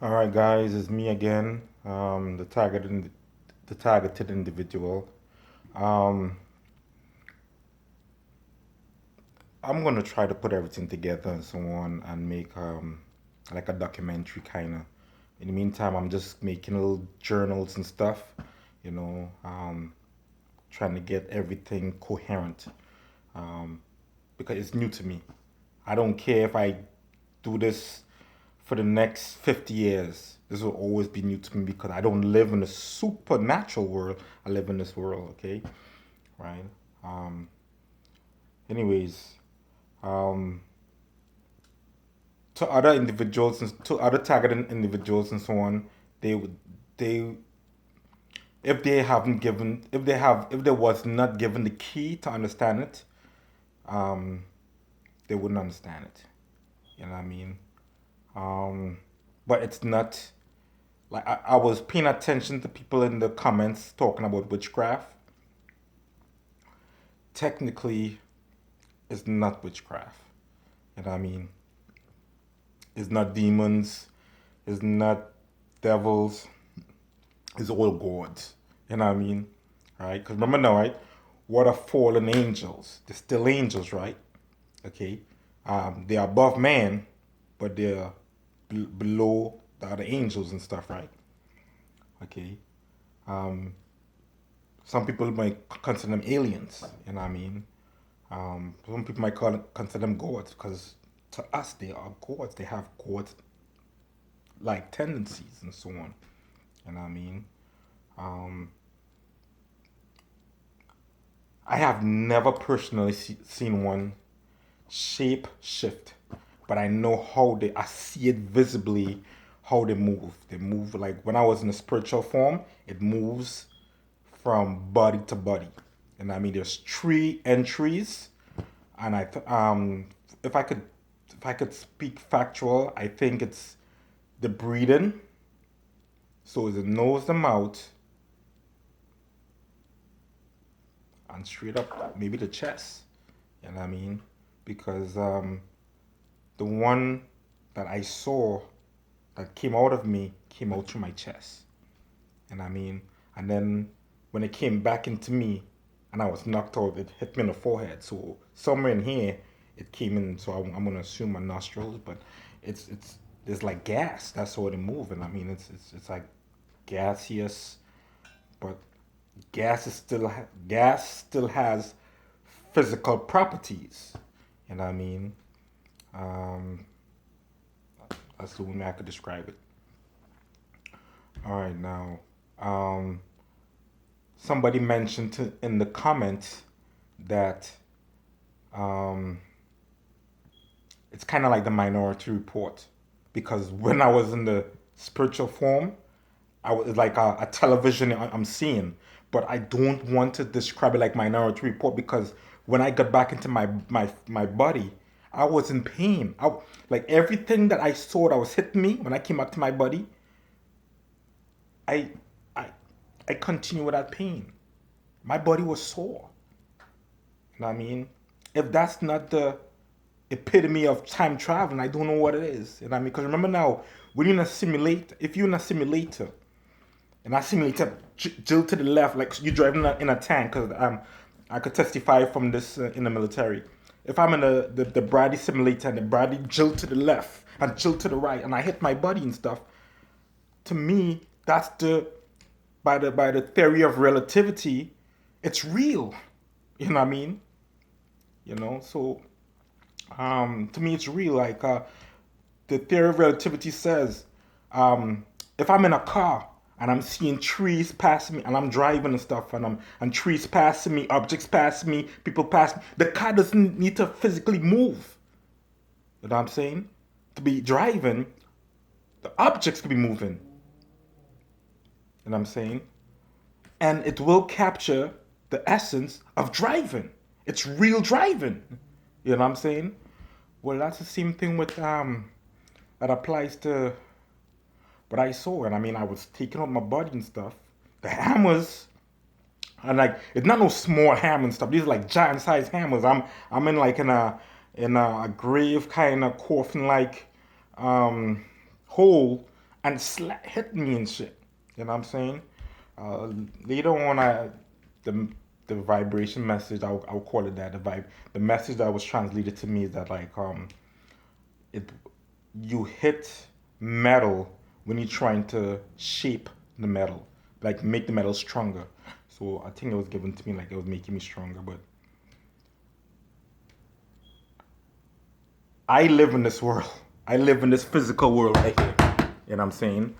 All right, guys, it's me again, the targeted individual. Um, I'm gonna try to put everything together and so on, and make like a documentary kind of. In the meantime, I'm just making little journals and stuff, you know, trying to get everything coherent, um, because it's new to me. I don't care if I do this for the next 50 years. This will always be new to me because I don't live in a supernatural world. I live in this world, okay? Right? Um, anyways, um, to other individuals and to other targeted individuals and so on, they would they if they haven't given if they was not given the key to understand it, um, they wouldn't understand it. You know what I mean? Um, but it's not like I was paying attention to people in the comments talking about witchcraft. Technically, it's not witchcraft. You know what I mean? It's not demons. It's not devils. It's all gods. You know what I mean? Right? Because remember now, right? What are fallen angels? They're still angels, right? Okay. They're above man, but they're below the other angels and stuff, right? Okay. Um, some people might consider them aliens. You know what I mean? Some people might consider them gods because to us they are gods. They have god like tendencies and so on. You know what I mean? Um, I have never personally seen one shape shift, but I know how they. I see it visibly how they move. They move like when I was in a spiritual form. It moves from body to body, and I mean there's three entries, and if I could if I could speak factual, I think it's the breathing. So it's the nose, the mouth, and straight up maybe the chest. You know what I mean? Because the one that I saw that came out of me came out through my chest. And I mean, and then when it came back into me and I was knocked out, it hit me in the forehead. So somewhere in here, it came in. So I'm gonna assume my nostrils, but it's there's like gas. That's how they move, and I mean it's like gaseous, but gas still has physical properties. You know what I mean? Um, that's the way I could describe it. All right, now, um, somebody mentioned in the comments that um, it's kind of like the Minority Report because when I was in the spiritual form, I was like a television I'm seeing, but I don't want to describe it like Minority Report because when I got back into my body, I was in pain. Like everything that I saw that was hitting me when I came back to my body, I I I continue with that pain. My body was sore. You know what I mean? If that's not the epitome of time traveling, I don't know what it is. You know what I mean? Because remember now, when you're in a simulator, if you're in a simulator, and that simulator jill to the left, like you're driving in a tank, because I could testify from this in the military. If I'm in the Brady simulator and the Brady jill to the left and jill to the right, and I hit my body and stuff, to me, that's the by the theory of relativity, it's real. You know what I mean? You know, so to me, it's real. Like the theory of relativity says, if I'm in a car and I'm seeing trees passing me and I'm driving and stuff and trees passing me, objects passing me, people passing me, the car doesn't need to physically move. You know what I'm saying? To be driving, the objects could be moving. You know what I'm saying? And it will capture the essence of driving. It's real driving. You know what I'm saying? Well, that's the same thing with that applies to what I saw. And I mean, I was taking out my body and stuff. The hammers, and like it's not no small hammer and stuff. These are like giant size hammers. I'm in like in a grave kind of coffin like hole, and hit me and shit. You know what I'm saying? Later on, the the vibration message, I'll call it that, the message that was translated to me is that like it you hit metal when you're trying to shape the metal, like make the metal stronger. So I think it was given to me like it was making me stronger. But I live in this world. I live in this physical world right here. You know what I'm saying?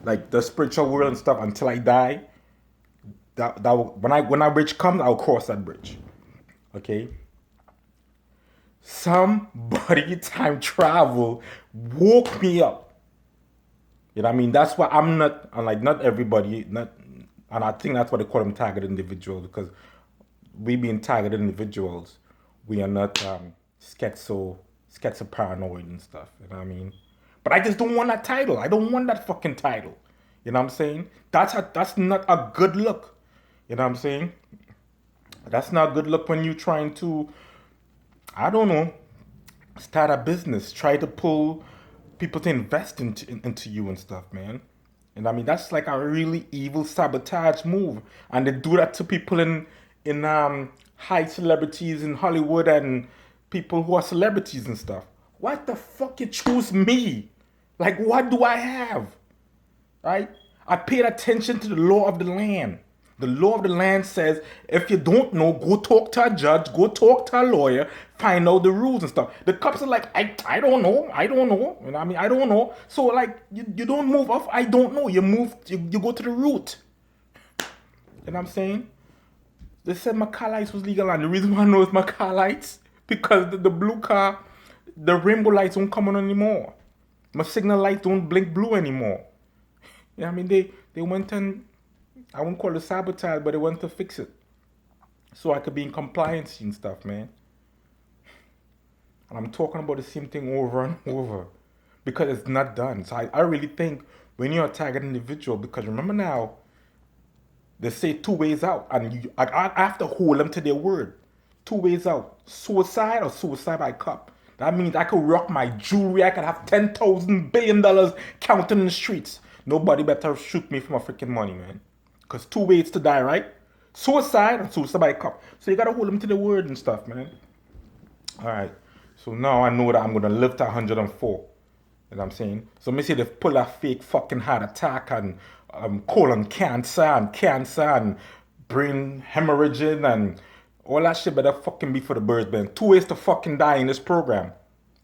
Like the spiritual world and stuff. Until I die, when that bridge comes, I'll cross that bridge. Okay. Somebody time travel woke me up. You know what I mean? That's why I'm not, unlike not everybody, not, and I think that's what they call them targeted individuals, because we being targeted individuals, we are not schizo paranoid and stuff. You know what I mean? But I just don't want that title. I don't want that fucking title. You know what I'm saying? That's not a good look. You know what I'm saying? That's not a good look when you're trying to, I don't know, start a business, try to pull people to invest into you and stuff, man. And I mean that's like a really evil sabotage move, and they do that to people in high celebrities in Hollywood and people who are celebrities and stuff. What the fuck you choose me? Like what do I have? Right? I paid attention to the law of the land. The law of the land says if you don't know, go talk to a judge, go talk to a lawyer, find out the rules and stuff. The cops are like, I don't know, I don't know. You know what I mean? I don't know. So like you don't move off, I don't know. You go to the root. You know what I'm saying? They said my car lights was legal, and the reason why I know it's my car lights because the blue car, the rainbow lights don't come on anymore. My signal lights don't blink blue anymore. You know what I mean? They went and, I won't call it sabotage, but they went to fix it so I could be in compliance and stuff, man. And I'm talking about the same thing over and over because it's not done. So I really think when you're a target individual, because remember now, they say two ways out, and I have to hold them to their word. Two ways out: suicide or suicide by cop. That means I could rock my jewelry, I could have $10,000 billion counting in the streets. Nobody better shoot me for my freaking money, man. Because two ways to die, right? Suicide or suicide by cop. So you gotta hold them to the word and stuff, man. Alright. So now I know that I'm gonna live to 104. You know what I'm saying? So me see they pull a fake fucking heart attack and colon cancer and brain hemorrhaging and all that shit better fucking be for the birds, man. Two ways to fucking die in this program.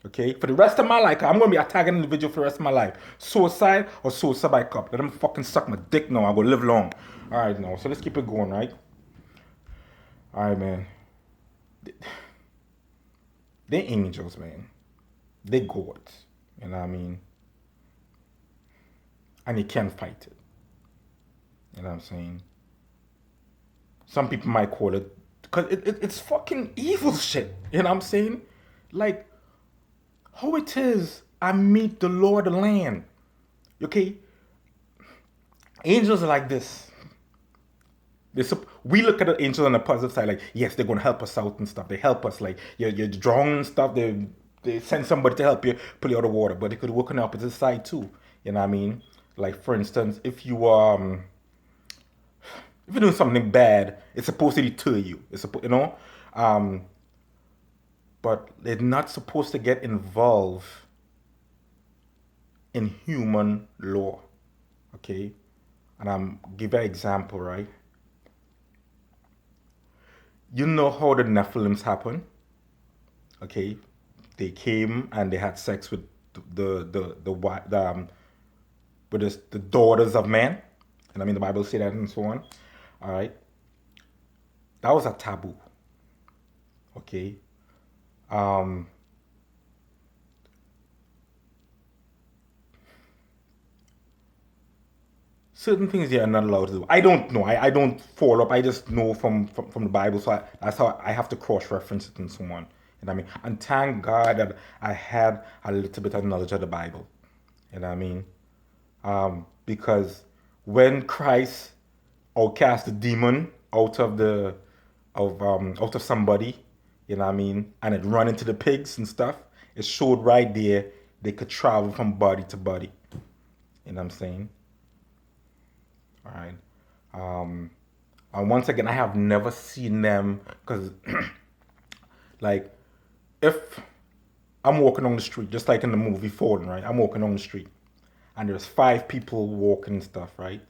Okay? For the rest of my life, I'm gonna be a target individual for the rest of my life. Suicide or suicide by cop. Let them fucking suck my dick now. I'm gonna live long. Alright now. So let's keep it going, right? Alright, man. They angels, man. They gods. You know what I mean? And you can't fight it. You know what I'm saying? Some people might call it, because it's fucking evil shit. You know what I'm saying? Like, how it is I meet the Lord of the land. Okay? Angels are like this. We look at the angels on the positive side, like, yes, they're going to help us out and stuff. They help us, like, you're drowning and stuff. They send somebody to help you pull you out of water. But they could work on the opposite side too. You know what I mean? Like, for instance, if you're doing something bad, it's supposed to deter you. It's supposed, you know, but they're not supposed to get involved in human law. Okay, and I'm give you an example, right? You know how the Nephilims happen? Okay, they came and they had sex with the daughters of man, and I mean the Bible say that and so on. All right, that was a taboo. Okay, um, certain things you're not allowed to do. I don't know. I don't follow up. I just know from the Bible. So that's how I have to cross reference it and so on. You know what I mean? And thank God that I had a little bit of knowledge of the Bible. You know what I mean? Because when Christ outcast the demon out of somebody, you know what I mean, and it run into the pigs and stuff, it showed right there they could travel from body to body. You know what I'm saying? All right. And once again, I have never seen them because, like, if I'm walking on the street, just like in the movie Fallen, right? I'm walking on the street, and there's five people walking and stuff, right?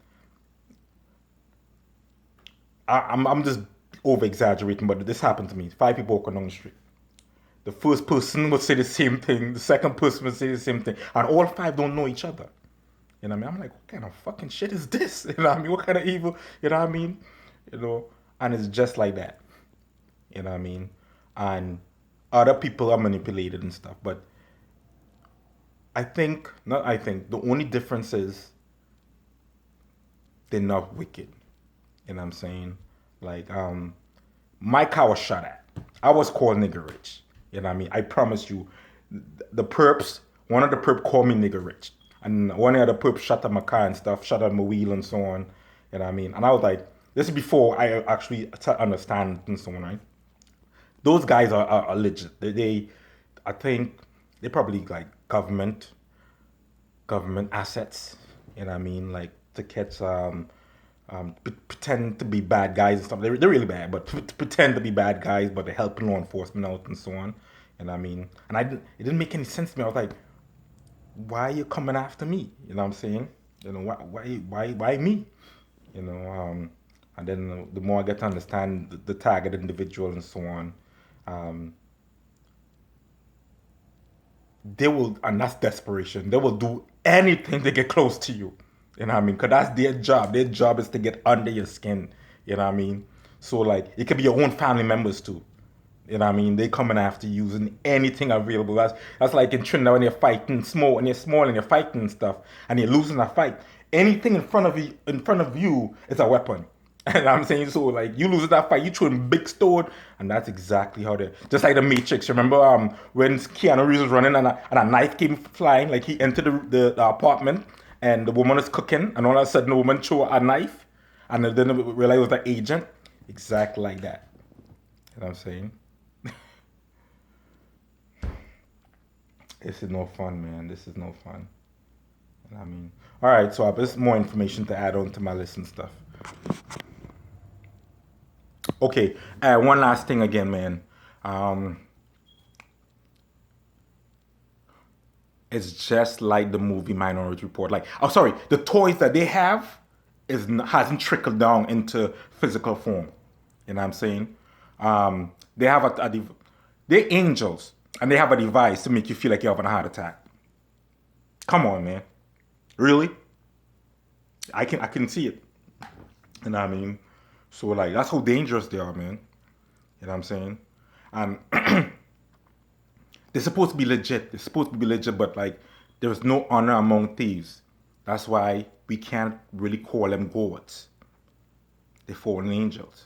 I'm just over exaggerating, but this happened to me. Five people walking on the street. The first person would say the same thing. The second person would say the same thing, and all five don't know each other. You know what I mean? I'm like, what kind of fucking shit is this? You know what I mean? What kind of evil? You know what I mean? You know, and it's just like that. You know what I mean? And other people are manipulated and stuff. But not I think, the only difference is they're not wicked. You know what I'm saying? Like, my car was shot at. I was called nigger rich. You know what I mean? I promise you, the perps, one of the perp called me nigger rich. And one of the perps shot at my car and stuff, shot at my wheel and so on. You know what I mean? And I was like, this is before I actually understand and so on, right? Those guys are legit. I think they probably like government assets. You know what I mean? Like to catch pretend to be bad guys and stuff. They're really bad, but pretend to be bad guys, but they're helping law enforcement out and so on. And I mean, and it didn't make any sense to me. I was like, why are you coming after me? You know what I'm saying? You know, why me? You know, and then the more I get to understand the target individual and so on, um, they will, and that's desperation. They will do anything to get close to you. You know what I mean? Because that's their job. Their job is to get under your skin. You know what I mean? So, like, it could be your own family members too. You know what I mean? They coming after you using anything available. That's like in Trinidad when you're fighting small and you're small and you're fighting and stuff and you're losing a fight. Anything in front of you is a weapon. And I'm saying, so like you lose that fight, you throw in big stone, and that's exactly how they just like the Matrix. Remember when Keanu Reeves was running and a knife came flying, like he entered the apartment and the woman was cooking, and all of a sudden the woman threw a knife, and then realized it was the agent. Exactly like that. You know what I'm saying? This is no fun, man. This is no fun. You know what I mean? All right, so there's more information to add on to my list and stuff. Okay, one last thing again, man. Um, it's just like the movie Minority Report. Like, oh, sorry, the toys that they have hasn't trickled down into physical form. You know what I'm saying? They have they're angels, and they have a device to make you feel like you're having a heart attack. Come on, man. Really? I can see it. You know what I mean? So like that's how dangerous they are, man. You know what I'm saying? And they're supposed to be legit. They're supposed to be legit, but like there's no honor among thieves. That's why we can't really call them gods. They're fallen angels.